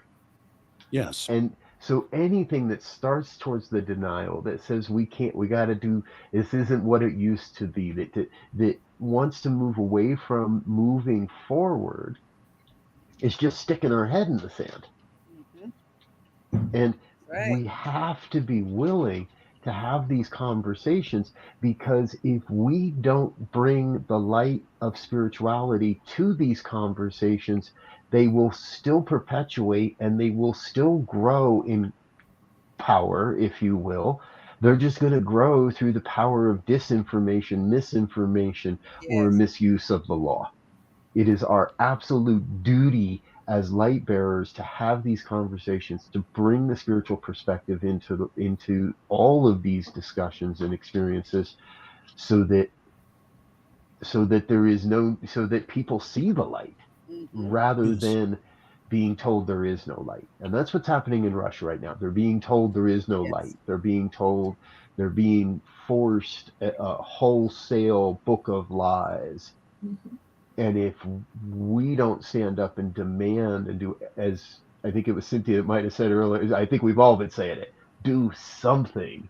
Yes. And so anything that starts towards the denial, that says we got to do, this isn't what it used to be, that wants to move away from moving forward, is just sticking our head in the sand. Mm-hmm. And we have to be willing to have these conversations, because if we don't bring the light of spirituality to these conversations, they will still perpetuate and they will still grow in power, if you will. They're just going to grow through the power of disinformation, misinformation, or misuse of the law. It is our absolute duty as light bearers to have these conversations, to bring the spiritual perspective into all of these discussions and experiences, so that people see the light, rather than being told there is no light. And that's what's happening in Russia right now. They're being told there is no light. They're being forced a wholesale book of lies. Mm-hmm. And if we don't stand up and demand and do, as I think it was Cynthia that might have said earlier, I think we've all been saying it, do something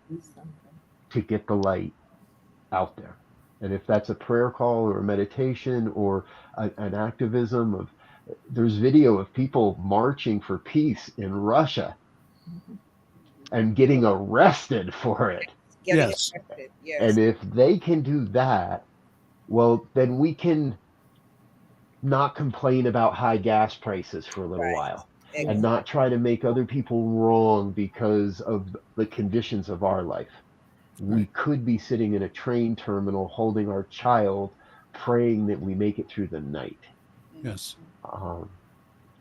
to get the light out there. And if that's a prayer call or a meditation or an activism of, there's video of people marching for peace in Russia and getting arrested for it. Yes. And if they can do that, well, then we can not complain about high gas prices for a little while, and not try to make other people wrong because of the conditions of our life. We could be sitting in a train terminal holding our child, praying that we make it through the night. Yes.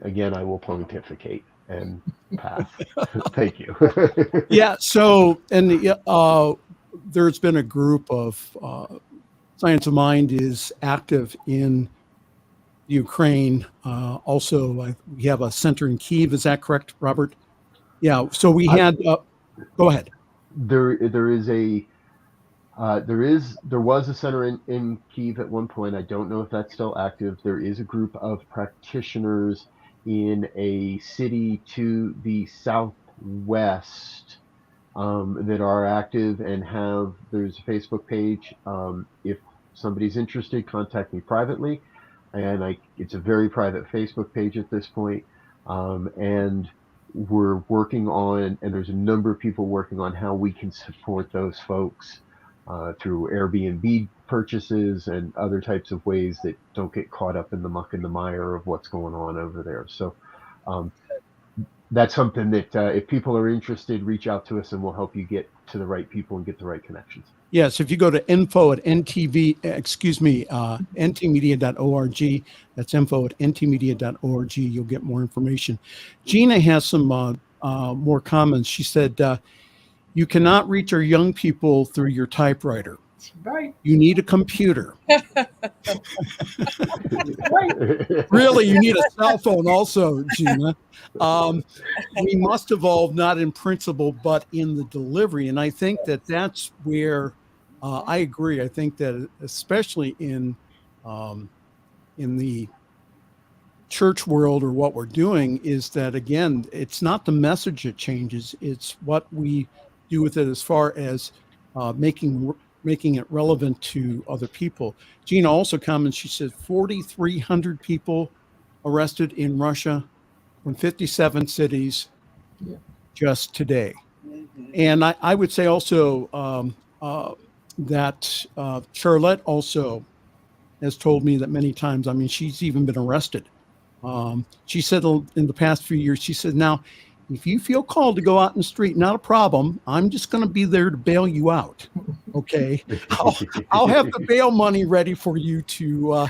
Again, I will pontificate and pass. Thank you. Yeah. So, and there's been a group of Science of Mind is active in Ukraine. Also, we have a center in Kyiv. Is that correct, Robert? Yeah. So we had. Go ahead. There was a center in Kyiv at one point. I don't know if that's still active. There is a group of practitioners in a city to the southwest that are active and there's a Facebook page. If somebody's interested, contact me privately. And it's a very private Facebook page at this point. And we're working on, and there's a number of people working on how we can support those folks through Airbnb purchases and other types of ways that don't get caught up in the muck and the mire of what's going on over there. So that's something that if people are interested, reach out to us and we'll help you get to the right people and get the right connections. Yes, if you go to ntmedia.org, that's info@ntmedia.org, you'll get more information. Gina has some more comments. She said, you cannot reach our young people through your typewriter. Right. You need a computer. Really, you need a cell phone also, Gina. We must evolve not in principle, but in the delivery. And I think that's where I agree. I think that especially in the church world, or what we're doing, is that, again, it's not the message that changes. It's what we do with it as far as making it relevant to other people. Gina also comments, she said 4,300 people arrested in Russia from 57 cities just today. Mm-hmm. And I would say also that Charlette also has told me that many times, I mean, she's even been arrested She said in the past few years, she said, now, if you feel called to go out in the street, not a problem. I'm just going to be there to bail you out. Okay. I'll have the bail money ready for you to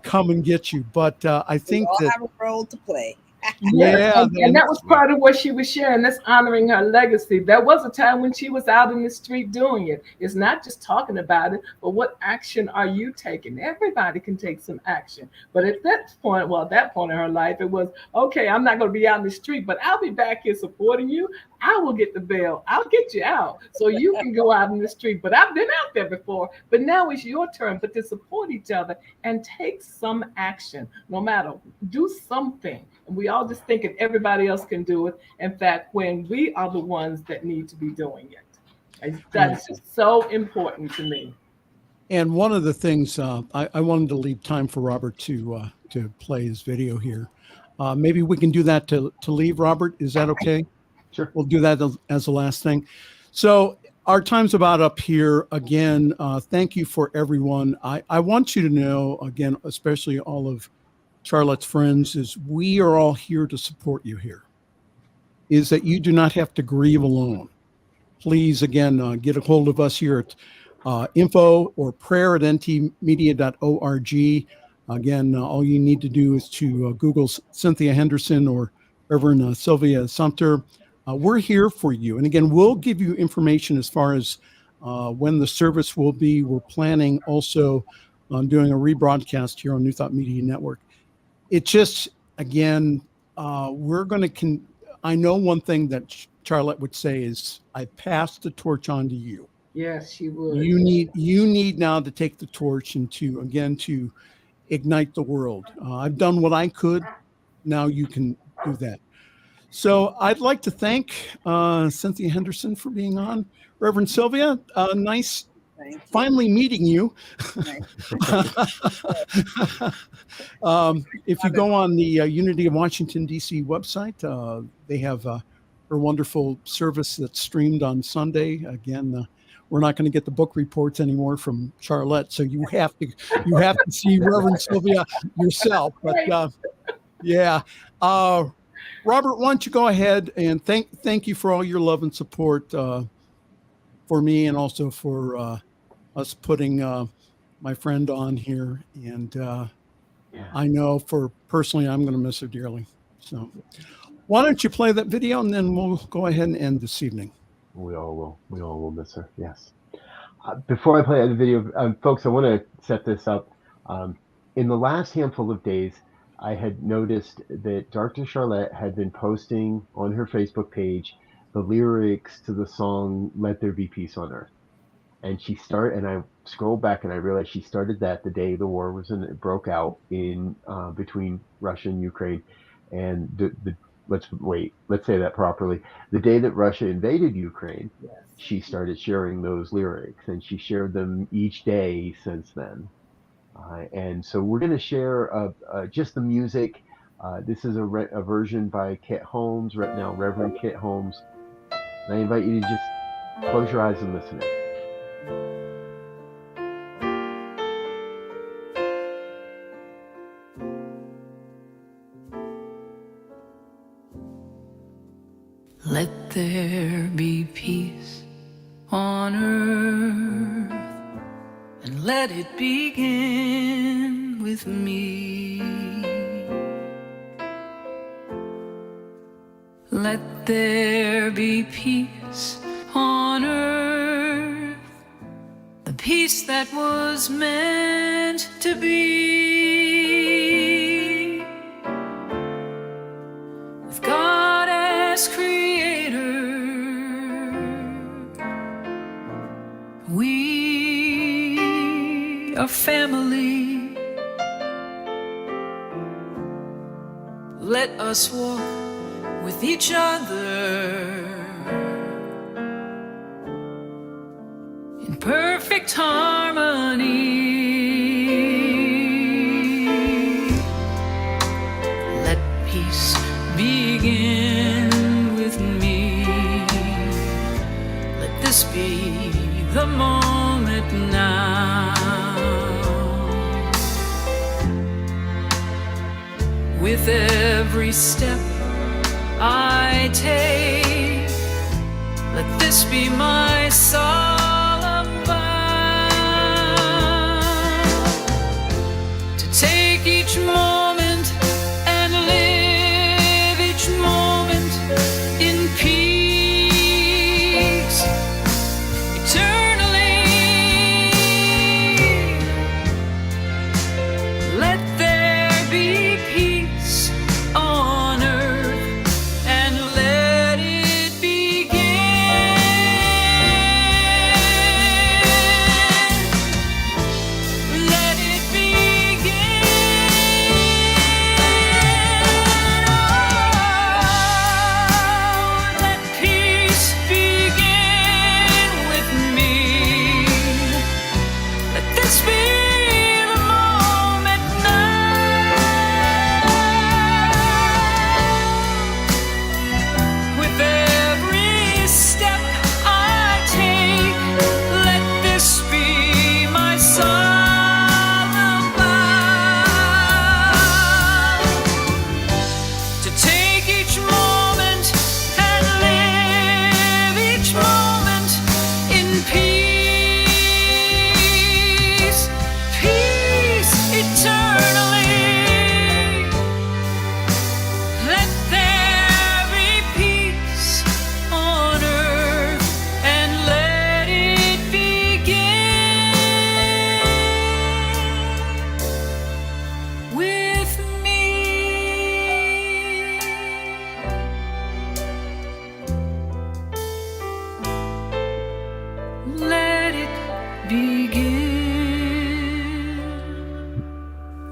come and get you. But I think we all that have a role to play. yeah, and that was part of what she was sharing. That's honoring her legacy. There was a time when she was out in the street doing it. It's not just talking about it, but what action are you taking? Everybody can take some action. But at that point in her life, it was, okay, I'm not going to be out in the street, but I'll be back here supporting you. I will get the bail. I'll get you out so you can go out in the street. But I've been out there before. But now it's your turn. But to support each other and take some action, no matter, do something. And we all just thinking everybody else can do it. In fact, when we are the ones that need to be doing it. And that's just so important to me. And one of the things I wanted to leave time for Robert to play his video here. Maybe we can do that to leave, Robert. Is that okay? Sure. We'll do that as the last thing. So our time's about up here. Again, thank you for everyone. I want you to know, again, especially all of Charlotte's friends, is we are all here to support you here. Is that you do not have to grieve alone. Please, again, get a hold of us here at info or prayer@ntmedia.org. Again, all you need to do is to Google Cynthia Henderson or Reverend Sylvia Sumter. We're here for you. And again, we'll give you information as far as when the service will be. We're planning also on doing a rebroadcast here on New Thought Media Network. It just, again, we're going to, I know one thing that Charlette would say is, I pass the torch on to you. Yes, she would. You need now to take the torch and to ignite the world. I've done what I could. Now you can do that. So I'd like to thank Cynthia Henderson for being on. Reverend Sylvia, nice finally meeting you. If you go on the Unity of Washington, D.C. website, they have her wonderful service that's streamed on Sunday. Again, we're not going to get the book reports anymore from Charlette, so you have to see Reverend Sylvia yourself. But yeah. Robert, why don't you go ahead and thank you for all your love and support for me, and also for us putting my friend on here. And I know personally, I'm going to miss her dearly. So why don't you play that video, and then we'll go ahead and end this evening. We all will. We all will miss her. Yes. Before I play the video, folks, I want to set this up. In the last handful of days, I had noticed that Dr. Charlette had been posting on her Facebook page the lyrics to the song "Let There Be Peace on Earth," and I scrolled back and I realized she started that the day the war broke out in between Russia and Ukraine, and let's say that properly. The day that Russia invaded Ukraine, yes, she started sharing those lyrics, and she shared them each day since then. And so we're going to share just the music. This is a version by Kit Holmes, now Reverend Kit Holmes. And I invite you to just close your eyes and listen to it. Let there be peace on earth, and let it begin with me. Let there be peace on earth, the peace that was meant to be. With God as creator, we are family. Let us walk with each other in perfect harmony. Let peace begin with me. Let this be the moment now. with every step I take. Let this be my solemn vow, to take each moment and live each moment in peace eternally. Let there be peace on earth and let it begin. Let it begin. Oh, let peace begin with me. Let this be the moment now. With every step I take, let this be my solemn vow, to take each moment and live each moment in peace, peace eternally. Let there be peace on earth and let it begin with me. Let it begin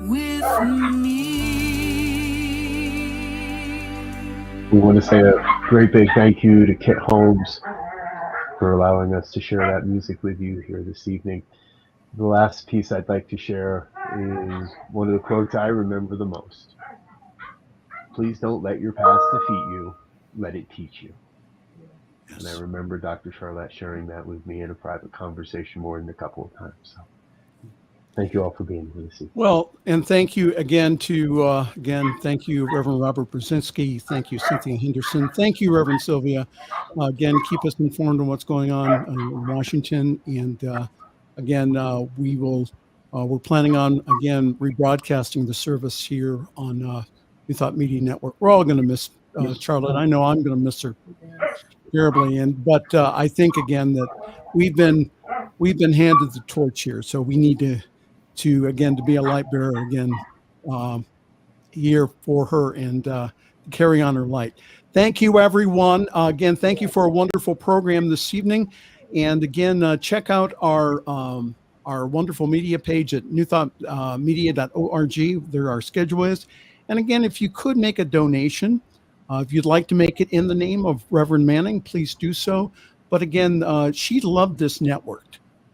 with me. We want to say a great big thank you to Kit Holmes for allowing us to share that music with you here this evening. The last piece I'd like to share is one of the quotes I remember the most. Please don't let your past defeat you, let it teach you. And I remember Dr. Charlette sharing that with me in a private conversation more than a couple of times. So thank you all for being here this evening. Well, and thank you again to, thank you, Reverend Robert Brzezinski. Thank you, Cynthia Henderson. Thank you, Reverend Sylvia. Again, keep us informed on what's going on in Washington. And we will, we're planning on, again, rebroadcasting the service here on We Thought Media Network. We're all going to miss Charlotte. I know I'm going to miss her terribly. But I think, again, that we've been handed the torch here. So we need to be a light bearer again here for her and carry on her light. Thank you, everyone. Again, thank you for a wonderful program this evening. And again, check out our wonderful media page at newthoughtmedia.org. There our schedule is. And again, if you could make a donation, if you'd like to make it in the name of Reverend Manning, please do so. But again, she loved this network.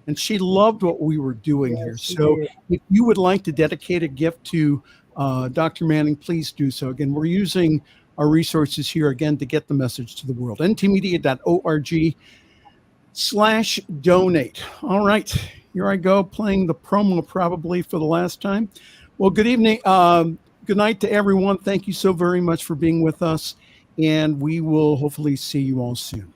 And she loved what we were doing here. So if you would like to dedicate a gift to Dr. Manning, please do so. Again, we're using our resources here, again, to get the message to the world. ntmedia.org/donate. All right, here I go, playing the promo probably for the last time. Well, good evening. Good night to everyone. Thank you so very much for being with us. And we will hopefully see you all soon.